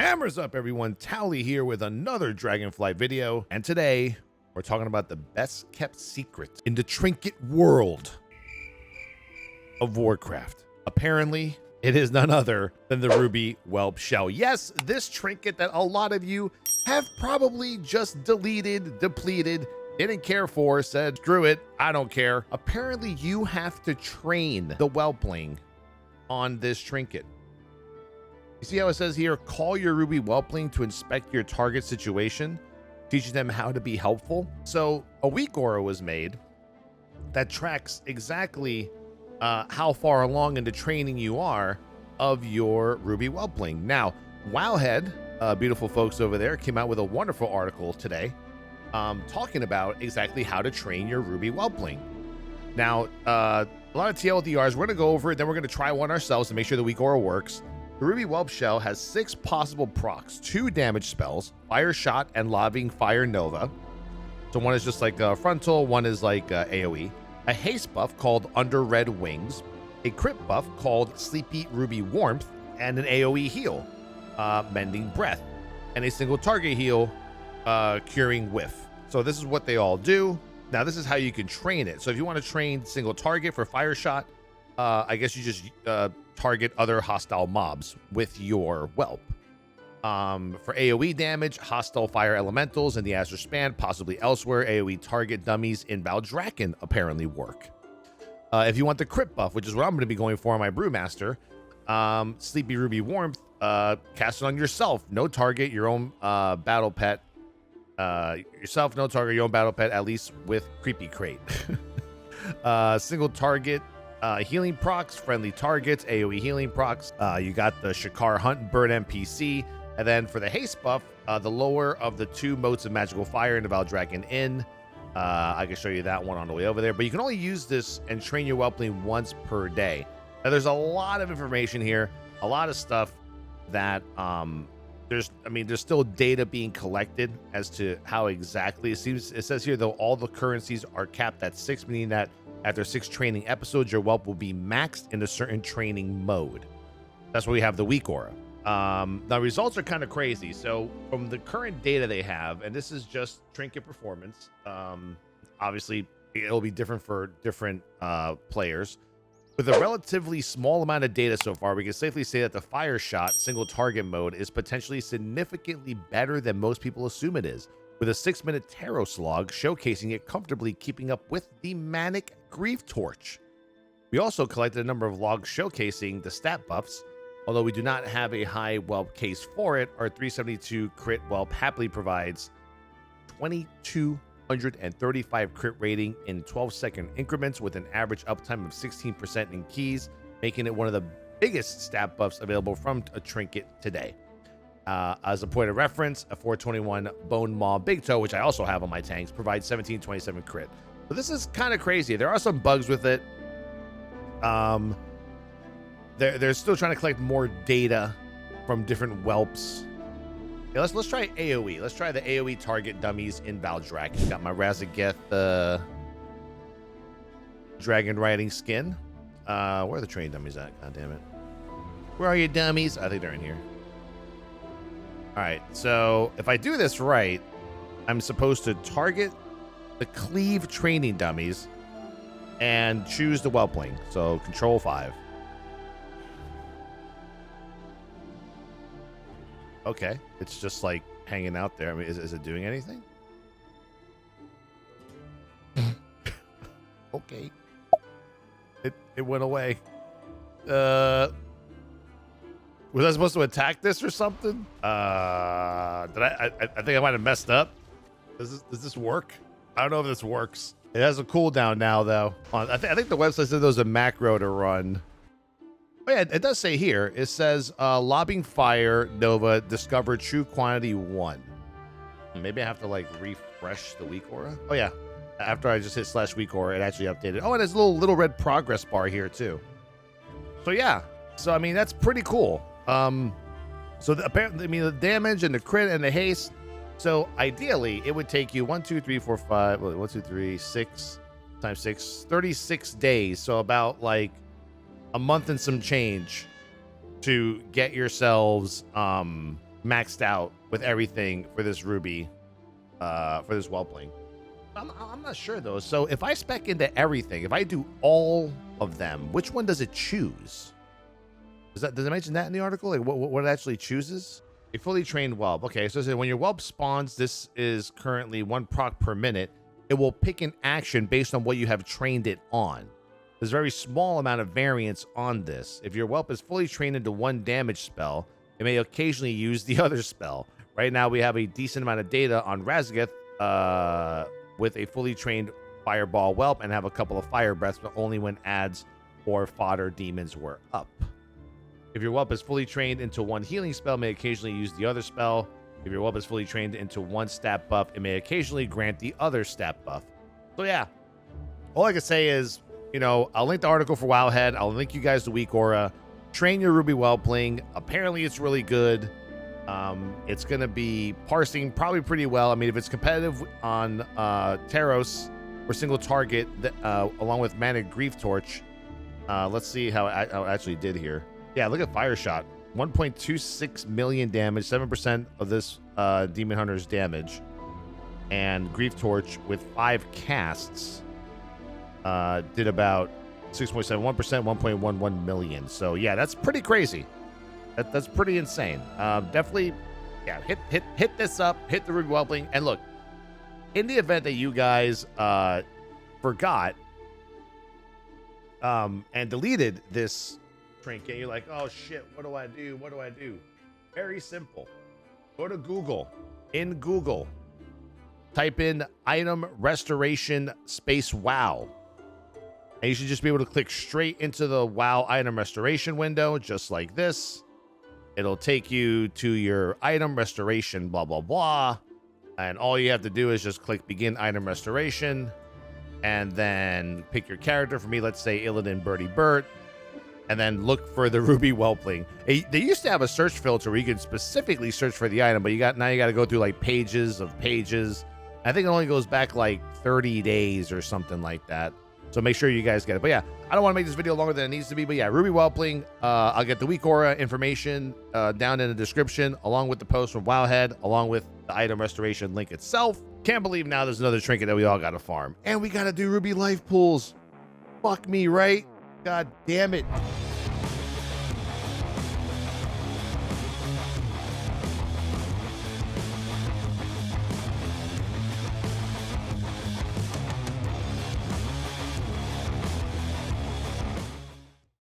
Hammers up, everyone. Towelliee here with another Dragonflight video, and today we're talking about the best kept secret in the trinket world of Warcraft. Apparently, it is none other than the ruby whelp shell. Yes, this trinket that a lot of you have probably just deleted, depleted, didn't care for, said, screw it, I don't care. Apparently, you have to train the whelpling on this trinket. You see how it says here, call your ruby whelpling to inspect your target situation, teaching them how to be helpful. So a weak aura was made that tracks exactly how far along in the training you are of your ruby whelpling. Now, Wowhead, beautiful folks over there, came out with a wonderful article today talking about exactly how to train your ruby whelpling. Now, a lot of TLDRs, we're going to go over it, then we're going to try one ourselves to make sure the weak aura works. The ruby whelp shell has 6 possible procs, 2 damage spells, fire shot and lobbing fire nova. So one is just like frontal, one is like AoE. A haste buff called under red wings, a crit buff called sleepy ruby warmth, and an AoE heal, mending breath, and a single target heal, curing whiff. So this is what they all do. Now this is how you can train it. So if you want to train single target for fire shot, I guess you just target other hostile mobs with your whelp. For AoE damage, hostile fire elementals in the Azure Span, possibly elsewhere. AoE target dummies in Valdrakken apparently work. If you want the crit buff, which is what I'm going to be going for on my Brewmaster, Sleepy Ruby Warmth, cast it on yourself. No target, your own battle pet. Yourself, no target, your own battle pet, at least with Creepy Crate. Single target, healing procs, friendly targets, AoE healing procs. You got the Shakar Hunt Bird NPC. And then for the haste buff, the lower of the 2 motes of magical fire in the Valdrakken Inn. I can show you that one on the way over there. But you can only use this and train your whelpling once per day. Now, there's a lot of information here, a lot of stuff that there's still data being collected as to how exactly it seems. It says here, though, all the currencies are capped at 6, meaning that after 6 training episodes, your whelp will be maxed in a certain training mode. That's where we have the weak aura. The results are kind of crazy. So from the current data they have, and this is just trinket performance, obviously it'll be different for different players. With a relatively small amount of data so far, we can safely say that the fire shot single target mode is potentially significantly better than most people assume it is, with a 6-minute tarot slog showcasing it comfortably keeping up with the manic grief torch. We also collected a number of logs showcasing the stat buffs. Although we do not have a high whelp case for it, our 372 crit whelp happily provides 2235 crit rating in 12-second increments with an average uptime of 16% in keys, making it one of the biggest stat buffs available from a trinket today. As a point of reference, a 421 Bone Maw Big Toe, which I also have on my tanks, provides 1727 crit. So this is kind of crazy. There are some bugs with it. They're still trying to collect more data from different whelps. Yeah, let's try AoE. Let's try the AoE target dummies in Valdrakken. Got my Razageth dragon riding skin. Where are the train dummies at? God damn it. Where are your dummies? I think they're in here. All right, so if I do this right, I'm supposed to target the cleave training dummies and choose the whelpling. So control 5. Okay, it's just like hanging out there. I mean, is it doing anything? Okay. It went away. Was I supposed to attack this or something? I think I might have messed up. Does this work? I don't know if this works. It has a cooldown now, though. I think the website said there was a macro to run. Oh, yeah, it does say here. It says lobbing fire nova discover true quantity 1. Maybe I have to like refresh the weak aura. Oh yeah, after I just hit /weak aura, it actually updated. Oh, and there's a little red progress bar here too. So yeah, so I mean that's pretty cool. So apparently, I mean the damage and the crit and the haste. So ideally, it would take you 1, 2, 3, 4, 5. 1, 2, 3, 6 times 6, 36 days. So about like a month and some change to get yourselves maxed out with everything for this ruby, for this whelpling. I'm not sure though. So if I spec into everything, if I do all of them, which one does it choose? Does it mention that in the article? Like what it actually chooses? A fully trained whelp. Okay, so it says when your whelp spawns, this is currently 1 proc per minute. It will pick an action based on what you have trained it on. There's a very small amount of variance on this. If your whelp is fully trained into 1 damage spell, it may occasionally use the other spell. Right now, we have a decent amount of data on Razageth with a fully trained fireball whelp and have a couple of fire breaths, but only when adds or fodder demons were up. If your whelp is fully trained into 1 healing spell, it may occasionally use the other spell. If your whelp is fully trained into 1 stat buff, it may occasionally grant the other stat buff. So yeah, all I can say is, you know, I'll link the article for Wowhead. I'll link you guys to Weak Aura. Train your Ruby Whelpling. Apparently it's really good. It's going to be parsing probably pretty well. I mean, if it's competitive on Taros or single target, along with Manic Grief Torch, let's see how it actually did here. Yeah, look at Fire Shot. 1.26 million damage, 7% of this Demon Hunter's damage. And Grief Torch with 5 casts did about 6.71%, 1.11 million. So yeah, that's pretty crazy. That's pretty insane. Definitely, yeah, hit this up, hit the Ruby Whelpling. And look, in the event that you guys forgot and deleted this trinket, you're like, oh shit, what do I do? What do I do? Very simple. Go to Google. In Google, type in item restoration space WoW. And you should just be able to click straight into the WoW item restoration window, just like this. It'll take you to your item restoration, blah, blah, blah. And all you have to do is just click begin item restoration. And then pick your character. For me, let's say Illidan Birdie Burt. And then look for the Ruby Whelpling. They used to have a search filter where you could specifically search for the item, but now you got to go through like pages of pages. I think it only goes back like 30 days or something like that. So make sure you guys get it. But yeah, I don't want to make this video longer than it needs to be. But yeah, Ruby Whelpling. I'll get the Weak Aura information down in the description, along with the post from Wowhead, along with the item restoration link itself. Can't believe now there's another trinket that we all got to farm. And we got to do Ruby life pools. Fuck me, right? God damn it.